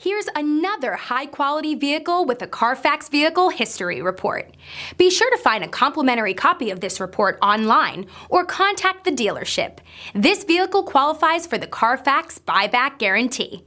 Here's another high-quality vehicle with a Carfax Vehicle History Report. Be sure to find a complimentary copy of this report online or contact the dealership. This vehicle qualifies for the Carfax Buyback Guarantee.